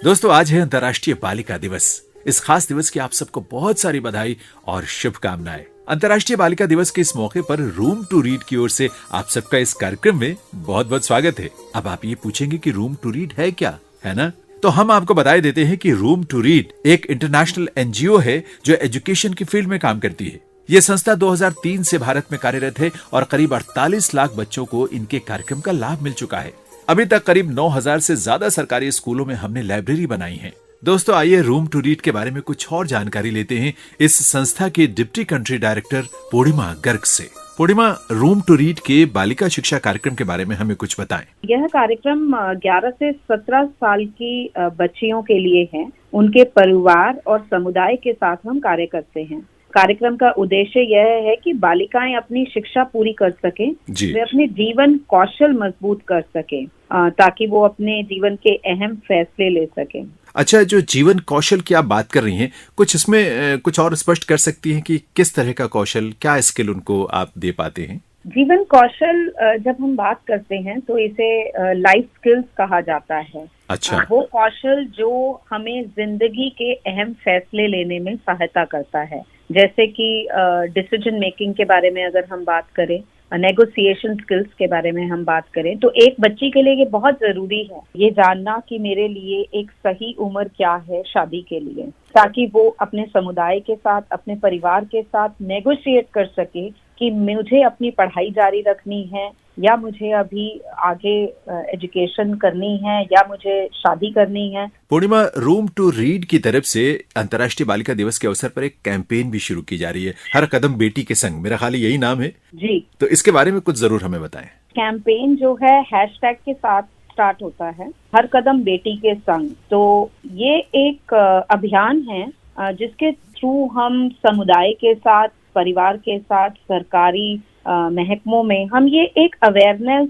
दोस्तों, आज है अंतर्राष्ट्रीय बालिका दिवस। इस खास दिवस की आप सबको बहुत सारी बधाई और शुभकामनाएं। अंतर्राष्ट्रीय बालिका दिवस के इस मौके पर रूम टू रीड की ओर से आप सबका इस कार्यक्रम में बहुत बहुत स्वागत है। अब आप ये पूछेंगे कि रूम टू रीड है क्या, है ना? तो हम आपको बताए देते हैं कि रूम टू रीड एक इंटरनेशनल एनजीओ है जो एजुकेशन की फील्ड में काम करती है। ये संस्था 2003 से भारत में कार्यरत है और करीब 48 लाख बच्चों को इनके कार्यक्रम का लाभ मिल चुका है। अभी तक करीब 9000 से ज्यादा सरकारी स्कूलों में हमने लाइब्रेरी बनाई है। दोस्तों, आइए रूम टू रीड के बारे में कुछ और जानकारी लेते हैं इस संस्था के डिप्टी कंट्री डायरेक्टर पूर्णिमा गर्ग से। पूर्णिमा, रूम टू रीड के बालिका शिक्षा कार्यक्रम के बारे में हमें कुछ बताएं। यह कार्यक्रम 11 से 17 साल की बच्चियों के लिए है। उनके परिवार और समुदाय के साथ हम कार्य करते हैं। कार्यक्रम का उद्देश्य यह है कि बालिकाएं अपनी शिक्षा पूरी कर सकें, वे अपने जीवन कौशल मजबूत कर सकें, ताकि वो अपने जीवन के अहम फैसले ले सकें। अच्छा, जो जीवन कौशल की आप बात कर रही हैं, कुछ इसमें कुछ और स्पष्ट कर सकती हैं कि किस तरह का कौशल, क्या स्किल उनको आप दे पाते हैं? जीवन कौशल जब हम बात करते हैं तो इसे लाइफ स्किल्स कहा जाता है। अच्छा। वो कौशल जो हमें जिंदगी के अहम फैसले लेने में सहायता करता है, जैसे कि डिसीजन मेकिंग के बारे में अगर हम बात करें, नेगोशिएशन स्किल्स के बारे में हम बात करें, तो एक बच्ची के लिए ये बहुत जरूरी है ये जानना कि मेरे लिए एक सही उम्र क्या है शादी के लिए, ताकि वो अपने समुदाय के साथ, अपने परिवार के साथ नेगोशिएट कर सके कि मुझे अपनी पढ़ाई जारी रखनी है या मुझे अभी आगे एजुकेशन करनी है या मुझे शादी करनी है। पूर्णिमा, रूम टू रीड की तरफ से अंतर्राष्ट्रीय बालिका दिवस के अवसर पर एक कैंपेन भी शुरू की जा रही है, हर कदम बेटी के संग। मेरा ख्याल यही नाम है जी। तो इसके बारे में कुछ जरूर हमें बताएं। कैंपेन जो है हैशटैग के साथ स्टार्ट होता है, हर कदम बेटी के संग। तो ये एक अभियान है जिसके थ्रू हम समुदाय के साथ, परिवार के साथ, सरकारी महकमों में हम ये एक अवेयरनेस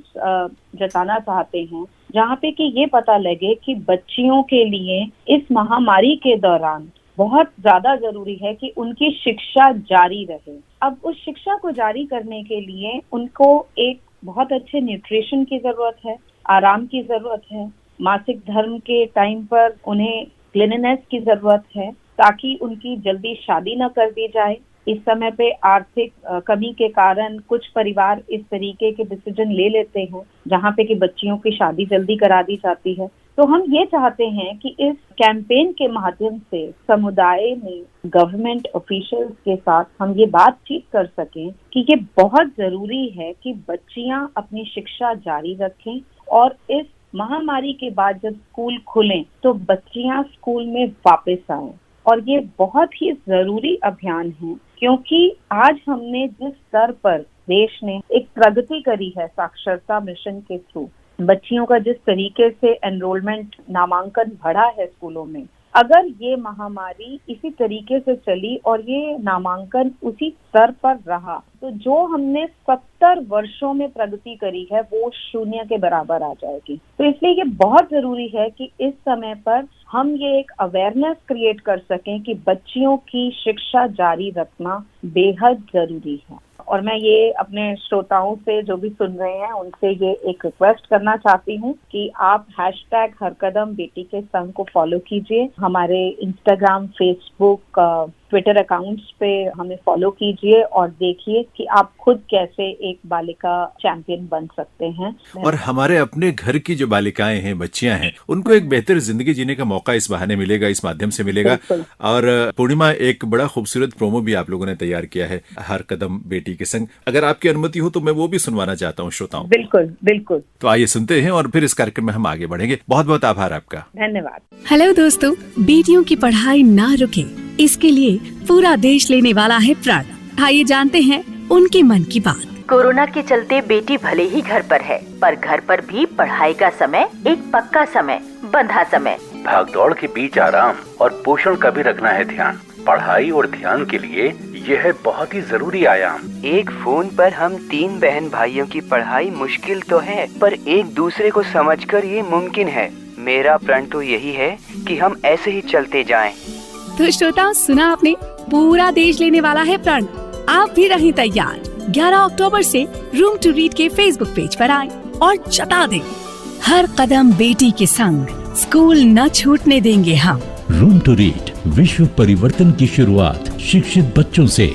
जताना चाहते हैं, जहाँ पे कि ये पता लगे कि बच्चियों के लिए इस महामारी के दौरान बहुत ज्यादा जरूरी है कि उनकी शिक्षा जारी रहे। अब उस शिक्षा को जारी करने के लिए उनको एक बहुत अच्छे न्यूट्रिशन की जरूरत है, आराम की जरूरत है, मासिक धर्म के टाइम पर उन्हें क्लीननेस की जरूरत है, ताकि उनकी जल्दी शादी न कर दी जाए। इस समय पे आर्थिक कमी के कारण कुछ परिवार इस तरीके के डिसीजन ले लेते हैं जहाँ पे कि बच्चियों की शादी जल्दी करा दी जाती है। तो हम ये चाहते हैं कि इस कैंपेन के माध्यम से समुदाय में गवर्नमेंट ऑफिशियल्स के साथ हम ये बातचीत कर सकें कि ये बहुत जरूरी है कि बच्चियां अपनी शिक्षा जारी रखें और इस महामारी के बाद जब स्कूल खुलें तो बच्चियां स्कूल में वापस आएं। और ये बहुत ही जरूरी अभियान है, क्योंकि आज हमने जिस स्तर पर देश ने एक प्रगति करी है साक्षरता मिशन के थ्रू, बच्चियों का जिस तरीके से एनरोलमेंट, नामांकन बढ़ा है स्कूलों में, अगर ये महामारी इसी तरीके से चली और ये नामांकन उसी स्तर पर रहा, तो जो हमने 70 वर्षों में प्रगति करी है वो शून्य के बराबर आ जाएगी। तो इसलिए ये बहुत जरूरी है कि इस समय पर हम ये एक अवेयरनेस क्रिएट कर सकें कि बच्चियों की शिक्षा जारी रखना बेहद जरूरी है। और मैं ये अपने श्रोताओं से, जो भी सुन रहे हैं, उनसे ये एक रिक्वेस्ट करना चाहती हूँ कि आप हैशटैग हर कदम बेटी के संग को फॉलो कीजिए। हमारे इंस्टाग्राम, फेसबुक, ट्विटर अकाउंट्स पे हमें फॉलो कीजिए और देखिए कि आप खुद कैसे एक बालिका चैंपियन बन सकते हैं। और हमारे अपने घर की जो बालिकाएं हैं, बच्चियां हैं, उनको एक बेहतर जिंदगी जीने का मौका इस बहाने मिलेगा, इस माध्यम से मिलेगा। और पूर्णिमा, एक बड़ा खूबसूरत प्रोमो भी आप लोगों ने तैयार किया है, हर कदम बेटी के संग। अगर आपकी अनुमति हो तो मैं वो भी सुनवाना चाहता हूँ श्रोताओं। बिल्कुल बिल्कुल। तो आइए सुनते हैं और फिर इस कार्यक्रम में हम आगे बढ़ेंगे। बहुत बहुत आभार आपका। धन्यवाद। हेलो दोस्तों, बेटियों की पढ़ाई ना रुके, इसके लिए पूरा देश लेने वाला है प्रण। आइए जानते हैं उनके मन की बात। कोरोना के चलते बेटी भले ही घर पर है, पर घर पर भी पढ़ाई का समय एक पक्का समय, बंधा समय। भागदौड़ के बीच आराम और पोषण का भी रखना है ध्यान। पढ़ाई और ध्यान के लिए यह है बहुत ही जरूरी आयाम। एक फोन पर हम 3 बहन भाइयों की पढ़ाई मुश्किल तो है, पर एक दूसरे को समझकर ये मुमकिन है। मेरा प्रण तो यही है कि हम ऐसे ही चलते जाएं। तो श्रोताओं, सुना आपने, पूरा देश लेने वाला है प्रण। आप भी रहें तैयार। 11 अक्टूबर से रूम टू रीड के फेसबुक पेज पर आएं और जता दें हर कदम बेटी के संग। स्कूल न छूटने देंगे हम। रूम टू रीड, विश्व परिवर्तन की शुरुआत शिक्षित बच्चों से।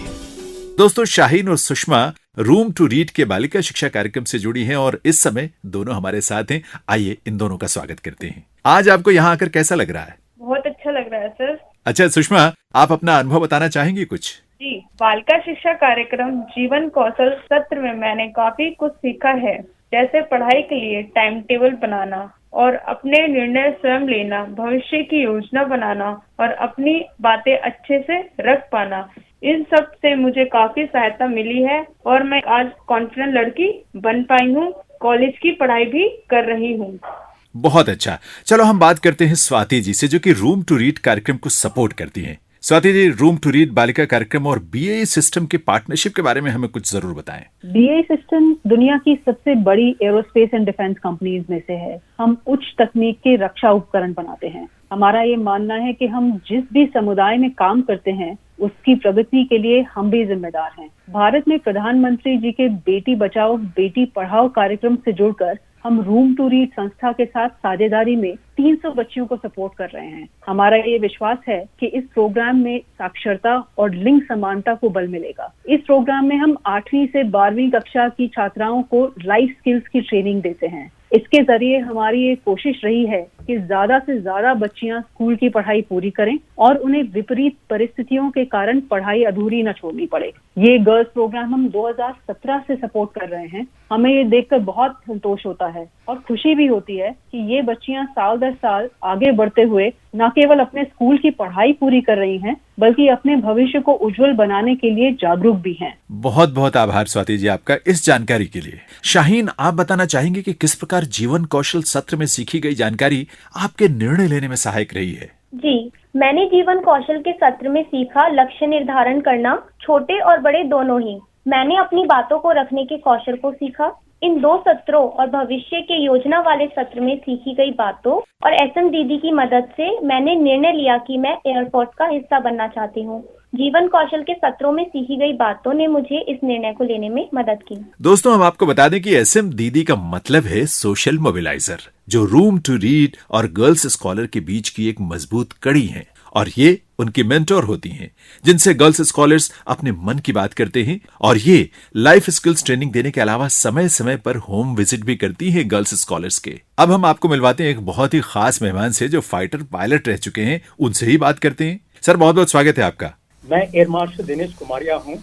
दोस्तों, शाहीन और सुषमा रूम टू रीड के बालिका शिक्षा कार्यक्रम से जुड़ी हैं और इस समय दोनों हमारे साथ हैं। आइए इन दोनों का स्वागत करते हैं। आज आपको यहाँ आकर कैसा लग रहा है? बहुत अच्छा लग रहा है सर। अच्छा सुषमा, आप अपना अनुभव बताना चाहेंगी कुछ? जी, बालिका शिक्षा कार्यक्रम जीवन कौशल सत्र में मैंने काफी कुछ सीखा है, जैसे पढ़ाई के लिए टाइम टेबल बनाना और अपने निर्णय स्वयं लेना, भविष्य की योजना बनाना और अपनी बातें अच्छे से रख पाना। इन सब से मुझे काफी सहायता मिली है और मैं आज कॉन्फिडेंट लड़की बन पाई हूँ। कॉलेज की पढ़ाई भी कर रही हूँ। बहुत अच्छा। चलो हम बात करते हैं स्वाति जी से, जो कि रूम टू रीड कार्यक्रम को सपोर्ट करती हैं। Swati ji, room to read बालिका कार्यक्रम और बीएई सिस्टम के पार्टनरशिप के बारे में हमें कुछ जरूर बताएं। बीएई सिस्टम दुनिया की सबसे बड़ी एरोस्पेस एंड डिफेंस कंपनीज में से है। हम उच्च तकनीक के रक्षा उपकरण बनाते हैं। हमारा ये मानना है कि हम जिस भी समुदाय में काम करते हैं उसकी प्रगति के लिए हम भी जिम्मेदार हैं। भारत में प्रधानमंत्री जी के बेटी बचाओ बेटी पढ़ाओ कार्यक्रम से जुड़कर हम रूम टू रीड संस्था के साथ साझेदारी में 300 बच्चियों को सपोर्ट कर रहे हैं। हमारा ये विश्वास है कि इस प्रोग्राम में साक्षरता और लिंग समानता को बल मिलेगा। इस प्रोग्राम में हम 8वीं से 12वीं कक्षा की छात्राओं को लाइफ स्किल्स की ट्रेनिंग देते हैं। इसके जरिए हमारी ये कोशिश रही है कि ज्यादा से ज्यादा बच्चियां स्कूल की पढ़ाई पूरी करें और उन्हें विपरीत परिस्थितियों के कारण पढ़ाई अधूरी न छोड़नी पड़े। ये गर्ल्स प्रोग्राम हम 2017 से सपोर्ट कर रहे हैं। हमें ये देखकर बहुत संतोष होता है और खुशी भी होती है कि ये बच्चियां साल दर साल आगे बढ़ते हुए न केवल अपने स्कूल की पढ़ाई पूरी कर रही हैं, बल्कि अपने भविष्य को उज्जवल बनाने के लिए जागरूक भी हैं। बहुत बहुत आभार स्वाति जी आपका इस जानकारी के लिए। शाहीन, आप बताना चाहेंगे कि किस प्रकार जीवन कौशल सत्र में सीखी गई जानकारी आपके निर्णय लेने में सहायक रही है? जी, मैंने जीवन कौशल के सत्र में सीखा लक्ष्य निर्धारण करना, छोटे और बड़े दोनों ही। मैंने अपनी बातों को रखने के कौशल को सीखा। इन 2 सत्रों और भविष्य के योजना वाले सत्र में सीखी गई बातों और एसएम दीदी की मदद से मैंने निर्णय लिया कि मैं एयरफोर्स का हिस्सा बनना चाहती हूँ। जीवन कौशल के सत्रों में सीखी गई बातों ने मुझे इस निर्णय को लेने में मदद की। दोस्तों, हम आपको बता दें कि एसएम दीदी का मतलब है सोशल मोबिलाइजर, जो रूम टू रीड और गर्ल्स स्कॉलर के बीच की एक मजबूत कड़ी है और ये उनकी मेंटोर होती हैं, जिनसे गर्ल्स स्कॉलर्स अपने मन की बात करते हैं और ये लाइफ स्किल्स ट्रेनिंग देने के अलावा समय समय पर होम विजिट भी करती हैं गर्ल्स स्कॉलर्स के। अब हम आपको मिलवाते हैं एक बहुत ही खास मेहमान से जो फाइटर पायलट रह चुके हैं, उनसे ही बात करते हैं। सर, बहुत बहुत स्वागत है आपका। मैं एयर मार्शल दिनेश कुमारिया हूँ।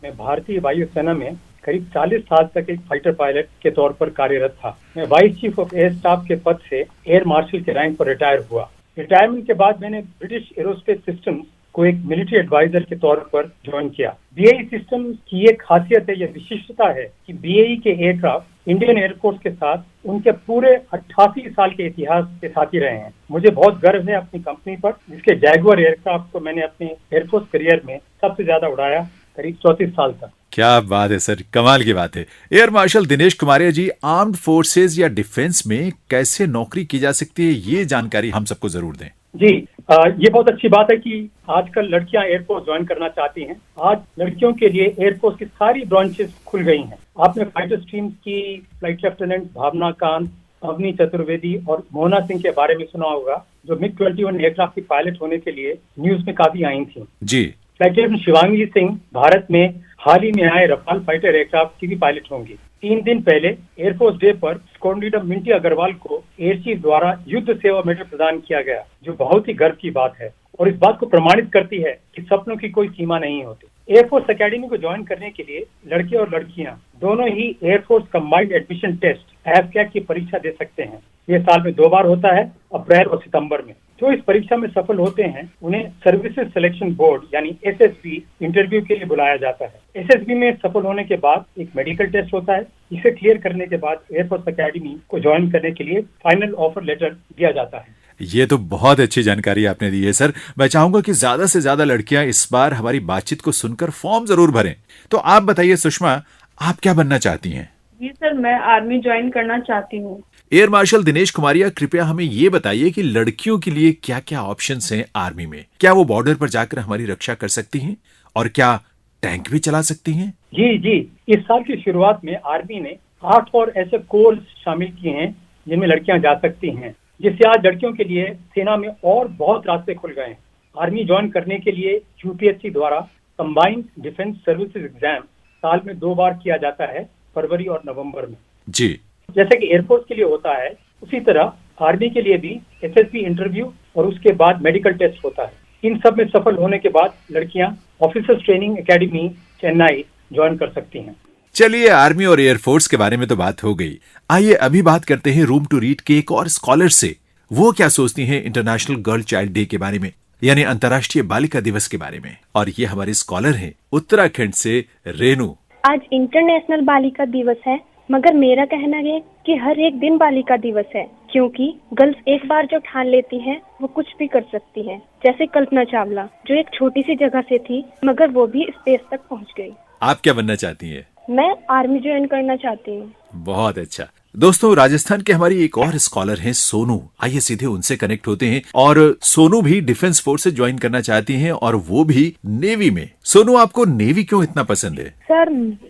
मैं भारतीय वायुसेना में करीब 40 साल तक एक फाइटर पायलट के तौर पर कार्यरत था। मैं vice chief of air staff के पद से एयर मार्शल के रैंक पर रिटायर हुआ। रिटायरमेंट के बाद मैंने ब्रिटिश एरोस्पेस सिस्टम को एक मिलिट्री एडवाइजर के तौर पर ज्वाइन किया। बीएई सिस्टम की एक खासियत है, यह विशिष्टता है कि बीएई के एयरक्राफ्ट इंडियन एयरफोर्स के साथ उनके पूरे 88 साल के इतिहास के साथी रहे हैं। मुझे बहुत गर्व है अपनी कंपनी पर, जिसके जैगुआर एयरक्राफ्ट को मैंने अपने एयरफोर्स करियर में सबसे ज्यादा उड़ाया, करीब 34 साल तक। क्या बात है सर, कमाल की बात है। एयर मार्शल दिनेश कुमारिया जी, आर्म्ड फोर्सेज या डिफेंस में कैसे नौकरी की जा सकती है, ये जानकारी हम सबको जरूर दें। जी, ये बहुत अच्छी बात है कि आजकल लड़कियां एयरफोर्स ज्वाइन करना चाहती हैं। आज लड़कियों के लिए एयरफोर्स की सारी ब्रांचेस खुल गई हैं। आपने फाइटर स्ट्रीम की फ्लाइट लेफ्टिनेंट भावना कांत, अवनी चतुर्वेदी और मोहना सिंह के बारे में सुना होगा, जो MiG-21 एयरक्राफ्ट की पायलट होने के लिए न्यूज में काफी आई थी। जी, फ्लाइट लेफ्टिनेंट शिवांगी सिंह भारत में हाल ही में आए रफाल फाइटर एयरक्राफ्ट की भी पायलट होंगी। 3 दिन पहले एयरफोर्स डे पर स्क्वाड्रन लीडर मिंटी अग्रवाल को एयर चीफ द्वारा युद्ध सेवा मेडल प्रदान किया गया, जो बहुत ही गर्व की बात है और इस बात को प्रमाणित करती है कि सपनों की कोई सीमा नहीं होती। एयरफोर्स एकेडमी को ज्वाइन करने के लिए लड़के और लड़कियां दोनों ही air force combined admission test AFCAT की परीक्षा दे सकते हैं। ये साल में 2 बार होता है, अप्रैल और सितंबर में। जो इस परीक्षा में सफल होते हैं उन्हें सर्विसेज सिलेक्शन बोर्ड यानी एसएसबी इंटरव्यू के लिए बुलाया जाता है। एसएसबी में सफल होने के बाद एक मेडिकल टेस्ट होता है। इसे क्लियर करने के बाद एयरफोर्स एकेडमी को ज्वाइन करने के लिए फाइनल ऑफर लेटर दिया जाता है। ये तो बहुत अच्छी जानकारी आपने दी है सर। मैं चाहूंगा कि ज्यादा से ज्यादा लड़कियां इस बार हमारी बातचीत को सुनकर फॉर्म जरूर भरें। तो आप बताइए सुषमा, आप क्या बनना चाहती हैं? जी सर, मैं आर्मी ज्वाइन करना चाहती हूँ। एयर मार्शल दिनेश कुमारिया, कृपया हमें ये बताइए कि लड़कियों के लिए क्या क्या ऑप्शंस हैं आर्मी में? क्या वो बॉर्डर पर जाकर हमारी रक्षा कर सकती हैं और क्या टैंक भी चला सकती हैं? जी, इस साल की शुरुआत में आर्मी ने 8 और ऐसे कोर्स शामिल किए हैं जिनमें लड़कियां जा सकती हैं। जिससे आज लड़कियों के लिए सेना में और बहुत रास्ते खुल गए हैं। आर्मी ज्वाइन करने के लिए यूपीएससी द्वारा कंबाइंड डिफेंस सर्विसेज एग्जाम साल में 2 बार किया जाता है, फरवरी और नवंबर में। जी, जैसे कि एयरफोर्स के लिए होता है, उसी तरह आर्मी के लिए भी एसएसबी इंटरव्यू और उसके बाद मेडिकल टेस्ट होता है। इन सब में सफल होने के बाद लड़कियां officers training academy Chennai join कर सकती हैं। चलिए, आर्मी और एयरफोर्स के बारे में तो बात हो गई। आइए अभी बात करते हैं रूम टू रीड के एक और स्कॉलर से। वो क्या सोचती हैं इंटरनेशनल गर्ल चाइल्ड डे के बारे में, यानी अंतर्राष्ट्रीय बालिका दिवस के बारे में। और ये हमारे स्कॉलर हैं उत्तराखंड से रेनू। आज इंटरनेशनल बालिका दिवस है, मगर मेरा कहना है कि हर एक दिन बालिका दिवस है, क्योंकि गर्ल्स एक बार जो ठान लेती हैं वो कुछ भी कर सकती हैं। जैसे कल्पना चावला, जो एक छोटी सी जगह से थी मगर वो भी स्पेस तक पहुंच गई। आप क्या बनना चाहती हैं? मैं आर्मी ज्वाइन करना चाहती हूँ। बहुत अच्छा। दोस्तों, राजस्थान के हमारी एक और स्कॉलर हैं सोनू। आइए सीधे उनसे कनेक्ट होते हैं। और सोनू भी डिफेंस फोर्स से ज्वाइन करना चाहती हैं, और वो भी नेवी में। सोनू, आपको नेवी क्यों इतना पसंद है? सर,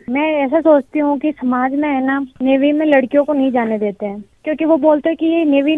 मैं ऐसा सोचती हूँ कि समाज में है ना, नेवी में लड़कियों को नहीं जाने देते हैं, क्योंकि वो बोलते हैं कि ये नेवी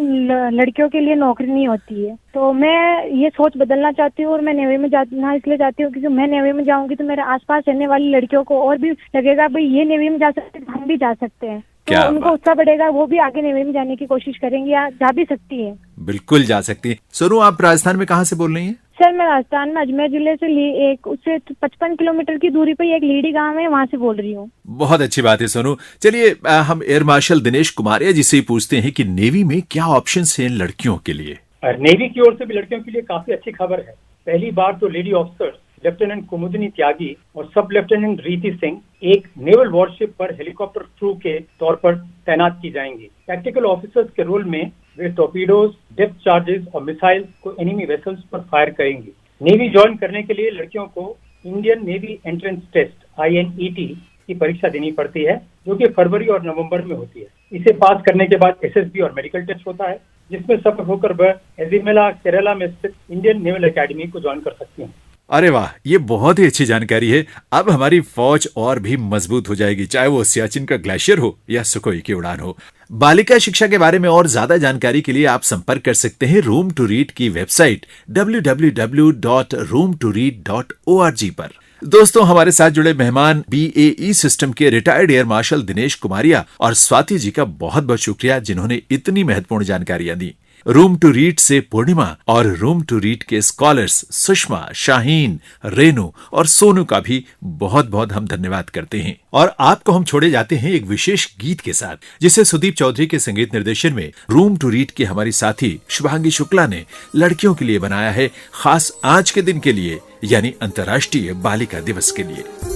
लड़कियों के लिए नौकरी नहीं होती है। तो मैं ये सोच बदलना चाहती हूँ और मैं नेवी में जाना इसलिए चाहती हूँ क्योंकि मैं नेवी में जाऊंगी तो मेरे आसपास रहने वाली लड़कियों को और भी लगेगा भाई ये नेवी में जा सकते हैं, हम भी जा सकते हैं। तो उनको उत्साह बढ़ेगा, वो भी आगे नेवी में जाने की कोशिश करेंगी या जा भी सकती है। बिल्कुल जा सकती है। सोनू, आप राजस्थान में कहाँ से बोल रही हैं? सर, मैं राजस्थान में अजमेर जिले से एक उससे 55 किलोमीटर की दूरी पर एक लीडी गांव है, वहाँ से बोल रही हूँ। बहुत अच्छी बात है सोनू। चलिए, हम एयर मार्शल दिनेश कुमारिया जी से ही पूछते हैं कि नेवी में क्या ऑप्शंस हैं लड़कियों के लिए। नेवी की ओर से भी लड़कियों के लिए काफी अच्छी खबर है। पहली बार तो लेडी ऑफिसर लेफ्टिनेंट कुमुदिनी त्यागी और सब लेफ्टिनेंट रीति सिंह एक नेवल वॉरशिप पर हेलीकॉप्टर क्रू के तौर पर तैनात की जाएंगी। टैक्टिकल ऑफिसर्स के रोल में वे टॉर्पीडोज, डेप्थ चार्जेस और मिसाइल्स को एनिमी वेसल्स पर फायर करेंगी। नेवी ज्वाइन करने के लिए लड़कियों को Indian navy entrance test INET की परीक्षा देनी पड़ती है, जो कि फरवरी और नवंबर में होती है। इसे पास करने के बाद SSB और मेडिकल टेस्ट होता है, जिसमें सफल होकर वह एजिमेला केरला में स्थित इंडियन नेवल एकेडमी को ज्वाइन कर सकती हैं। अरे वाह, ये बहुत ही अच्छी जानकारी है। अब हमारी फौज और भी मजबूत हो जाएगी, चाहे वो सियाचिन का ग्लेशियर हो या सुखोई की उड़ान हो। बालिका शिक्षा के बारे में और ज्यादा जानकारी के लिए आप संपर्क कर सकते हैं रूम टू रीड की वेबसाइट www.roomtoread.org पर। दोस्तों, हमारे साथ जुड़े मेहमान BAE सिस्टम के रिटायर्ड एयर मार्शल दिनेश कुमारिया और स्वाति जी का बहुत बहुत शुक्रिया, जिन्होंने इतनी महत्वपूर्ण जानकारियां दी। रूम टू रीड से पूर्णिमा और रूम टू रीड के स्कॉलर्स सुषमा, शाहीन, रेनू और सोनू का भी बहुत बहुत हम धन्यवाद करते हैं। और आपको हम छोड़े जाते हैं एक विशेष गीत के साथ, जिसे सुदीप चौधरी के संगीत निर्देशन में रूम टू रीड की हमारी साथी शुभांगी शुक्ला ने लड़कियों के लिए बनाया है, खास आज के दिन के लिए, यानी अंतर्राष्ट्रीय बालिका दिवस के लिए।